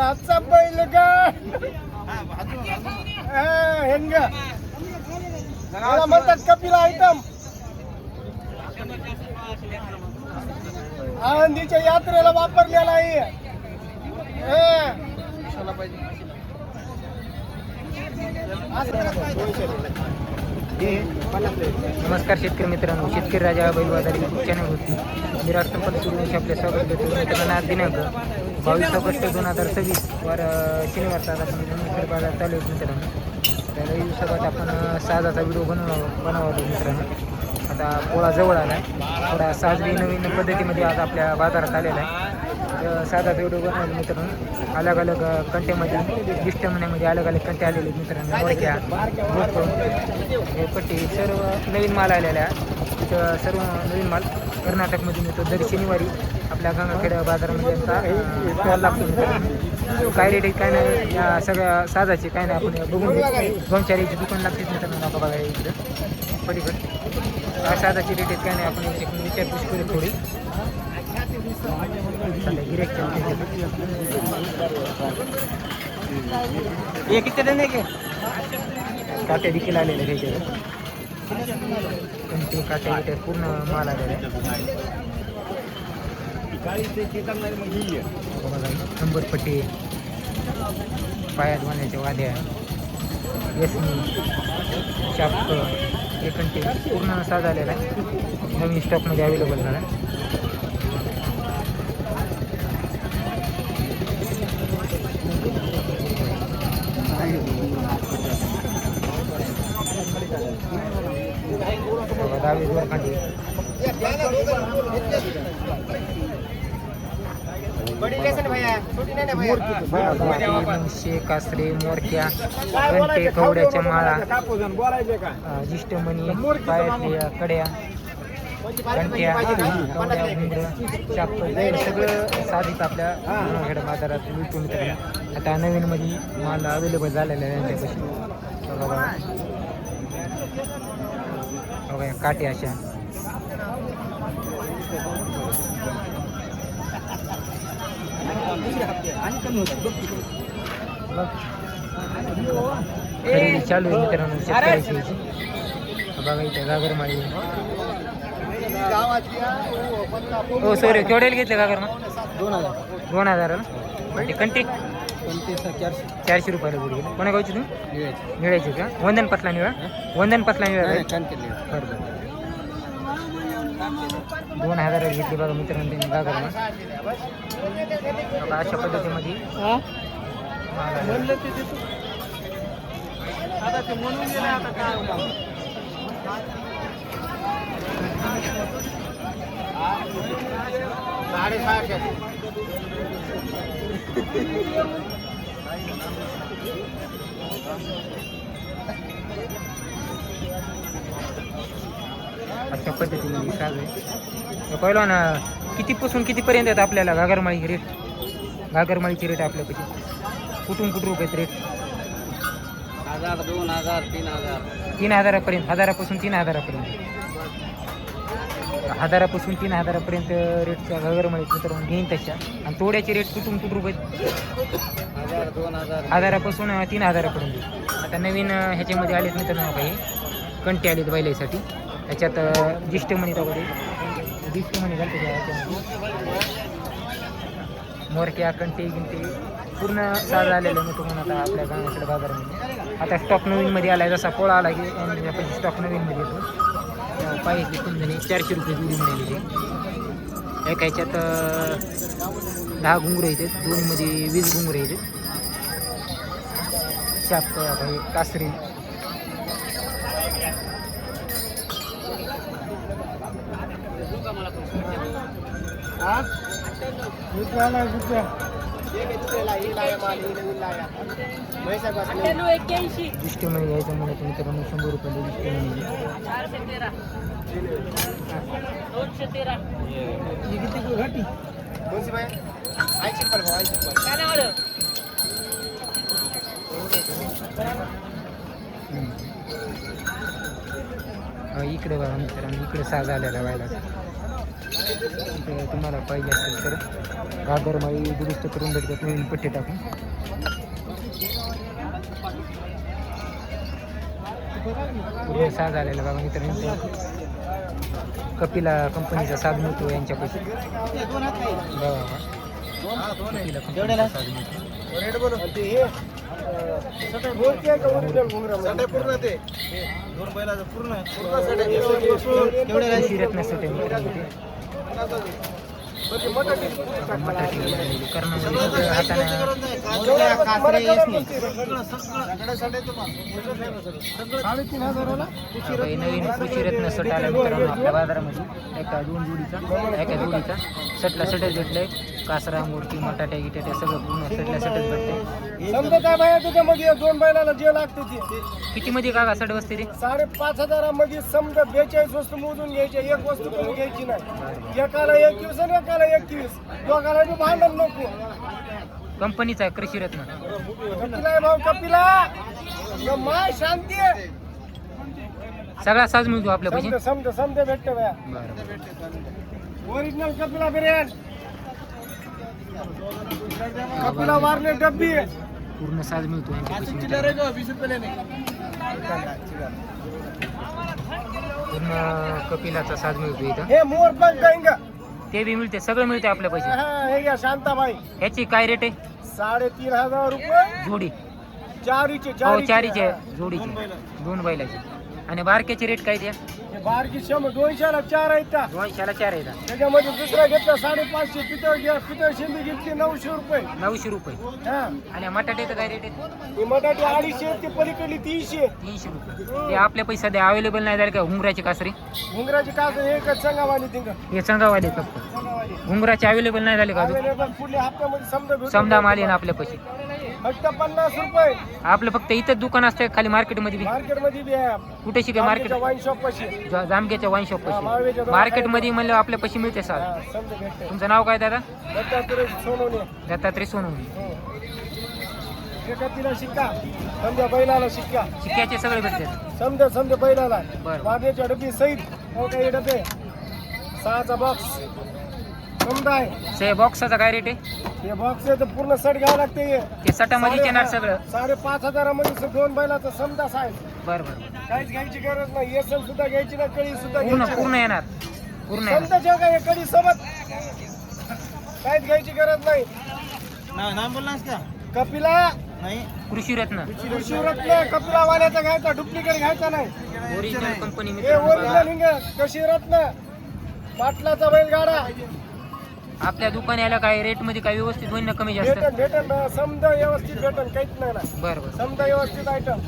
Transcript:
आजचा बैल का हेंग याला म्हणतात कपिला आयटम. आळंदीच्या यात्रेला वापरलेला आहे. नमस्कार शेतकरी मित्रांनो, शेतकरी राजा बैल बाजार यूट्यूब चॅनलवरती मी राष्ट्रपती सुरू आपल्या स्वागत करतो. मित्रांनो, आज दिनांक 22 ऑगस्ट 2026 वार शनिवारचा आज आपण शेतकरी बाजार चालू आहे. मित्रांनो, त्या दिवसात आपण साजाचा व्हिडिओ बनवला मित्रांनो. आता पोळा जवळ आला आहे, थोडा साजरी नवीन पद्धतीमध्ये आज आपल्या बाजारात आलेला आहे. साधा व्हिडिओ बनवला मित्रांनो. अलग अलग कंटेमध्ये दिष्ट महिन्यामध्ये अलग अलग कंटे आलेले मित्रांनो. मोडक्या हे पट्टी सर्व नवीन माल आलेला आहे. तिथं सर्व नवीन माल कर्नाटकमध्ये मिळतो. दर शनिवारी आपल्या गंगाखेड बाजारामध्ये माल लागतो मित्रांनो. काय रेट आहे काय नाही या सगळ्या साधाचे काय नाही आपण बघून घेऊ. 2-4 दुकान लागते मित्रांनो. नका बघा इकडं पलीकडे काय साधाची रेट आहेत काय नाही आपण विचारपूस करू थोडी. काटे देखील आलेले घ्यायचे पण ते काटे पूर्ण माल आलेला आहे. नंबर पट्टी, पायात बांधायच्या वाद्या, यसनी, शाप, एकंटे पूर्ण साज आलेला आहे. नवीन स्टॉकमध्ये अवेलेबल झाला आहे. कासरे, मोरक्या, घंटे, कवड्याच्या माळा, जिष्टमणी, पायातल्या कड्या, घंट्या, कवड्या, घुंगरं, चापल सगळं साधित आपल्या गंगाखेड बाजारात मिळतो मित्रांनो. आता नवीनमध्ये माल अवेलेबल झालेला आहे त्यांच्यापाशी. बघा काटे अशा चालू आहे मित्रांनो शेतकऱ्याची. बघा इथे गागरमाळी. हो सॉरी, केवढ्याला घेतले गागरमाळ? 2000 ना. कंटी 400 रुपयाला बुडी गेली. कोणा गावची तुम्ही? निळायची का? वंदन पतला निळा. वंदन पतला निळा बरोबर. 2000 घेतली बघा मित्रांनो त्यांनी गागरमाळ. अशा पद्धतीमध्ये अशा पद्धतीने साज आहे. पहिला ना कितीपासून कितीपर्यंत येतात आपल्याला घागरमाळी रेट? घागरमाळीची रेट आपल्यापाशी कुठून रुपयात रेट? 1000, 2000, 3000. 3000पर्यंत. 1000पासून 3000पर्यंत. 1000पासून 3000पर्यंत रेटच्या घागरमाळीत मित्रांनो घेईन तशा. आणि तोड्याचे रेट कुठून रुपये? 1000, 2000. 1000पासून 3000पर्यंत. आता नवीन ह्याच्यामध्ये आलेत मित्रांनो काही कंटे आलेत बैलासाठी. त्याच्यात जिष्टमणी वगैरे जिष्टमणी घालते ह्याच्यामध्ये. मोरक्या, कंटे गिंटे पूर्ण साज आलेलं मी तुम्हाला आता आपल्या गावाकडे बाजारामध्ये. आता स्टॉक नवीनमध्ये आला आहे. जसा पोळा आला की आपण स्टॉक नवीनमध्ये येतो. पाहिजे समजणे 400 रुपये जुडी मिळालेली. एका ह्याच्यात 10 घुंगरं येतात, दोनमध्ये 20 घुंगरं येतात. शाप काही कासरी जिष्टमणी यायचं मला तुम्ही तर 100 रुपये जिष्टमणी. इकडे बघा मित्रांनो, इकडे साज आलेला व्हायला. तर तुम्हाला पाहिजे असेल तर घागरमाळी दुरुस्त करून भेटतात नवीन पट्टे टाकून. पूर्ण साज आलेला बघा मित्रांनो. कपिला कंपनीचा साज मिळतो यांच्यापाशी बघा. कपिला कंपनीचा साज मिळतो. शिरत नसतं ते मित्रांनो ते. मटाठी कर्णामध्ये हाताने नवीन कृषीरत्न सट आला मित्रांनो आपल्या बाजारामध्ये. एका जोडीचा सटला सटच भेटलंय. कासरा मूर्ती मटाट्या गिटाट्या सगळं पूर्ण सटल्या सटच भेटतंय. समजा काय बाया त्याच्यामध्ये 2 बैलाला जे लागते ते किती मध्ये का सट बसते रे? 5,500 मध्ये समजा 42 वस्तू मोजून घ्यायच्या. एक वस्तू कमी घ्यायची नाही. एकाला 21 आणि एकाला 21. दोघाला बी भांडण नको. कंपनीचा आहे कृषीरत्न. कपिला आहे भाऊ कपिला. माय शांती आहे. सगळा साज मिळतो आपल्या पैसे. समजा भेटते बाया. Original Kapila brand. कपिला वारले डब्बी. पूर्ण साज मिळतो यांच्यापाशी. पूर्ण कपिलाचा साज मिळतो इथं. हे मोर पंख आहे. ते बी मिळते सगळं मिळते आपल्या पैसे. हे घ्या शांताबाई. ह्याची काय रेट आहे? 3,500 रुपये जोडी. चारीचे हो चारीचे जोडीचे 2 बैलाचे. आणि बारक्याचे रेट काय द्या? बारकी 200ला 4 आहेत. 200ला 4 आहेत. त्याच्यामध्ये दुसरा घेतला 550. पितळ शिंदी घेतली 900 रुपये. 900 रुपये. हा आणि मटाट्याचं काय रेट आहे? ही मटाठी 250. ती पलीकडली 300. 300 रुपये. ते आपल्या पैसे सध्या अवेलेबल नाही झाले का? घुंगराची कासरी घुंगराची कास एकच संगावाली तिंग. हे संगावाले फक्त. घुंगराचे अवेलेबल नाही झाले का अजून? अवेलेबल पुढल्या हप्त्यामध्ये समजा समजा माल आहे ना आपल्या पैसे. फक्त 50 रुपये. आपलं फक्त इथं दुकान असतं खाली मार्केटमध्ये बी. मार्केटमध्ये बी आहे. कुठे शिकाय मार्केट? वाईन शॉप पाशी. जामग्याच्या वाईन शॉप महावीरच्या पाशी. दोन मार्केटमध्ये म्हणलं आपल्या पैसे मिळते साल. समजा भेटते. तुमचं नाव काय दादा? दत्तात्रय सोनवणे. दत्तात्रय सोनवणे. कपिला शिक्का. समजा बैलाला शिक्का. शिक्क्याचे सगळे भेटतात. समजा बैलाला बरं. वाघ्याच्या डबी सहित काही डबे 6चा बॉक्स समजा आहे. से बॉक्सचा काय रेट आहे? हे बॉक्स आहे तर पूर्ण सेट घ्यावं लागते. ते सटामध्ये येणार सगळं. 5,500 मध्ये 2 बैलाचा समजा साहेब. बरं बरं. काहीच घ्यायची गरज नाही. येसन सुद्धा घ्यायची ना. कळी सुद्धा पूर्ण घ्यायची पूर्ण येणार. पूर्ण येणार. समजा काय कळी सोबत काहीच घ्यायची गरज नाही. नाम बोललास का? कपिला नाही. कृषीरत्न शिवरत्न. कपिला वाल्याचा घ्यायचा. डुप्लिकेट घ्यायचा नाही. ओरिजिनल कंपनी हे मित्रांनो ओरिजिनल बघा. हिंग कशी रत्न. पाटलाचा बैलगाडा. आपल्या दुकान याला काय रेट मध्ये काय व्यवस्थित होईल ना कमी जास्त? भेटन समजा व्यवस्थित भेटन. काहीच नाही ना. बरं बरं. समजा व्यवस्थित आयटम.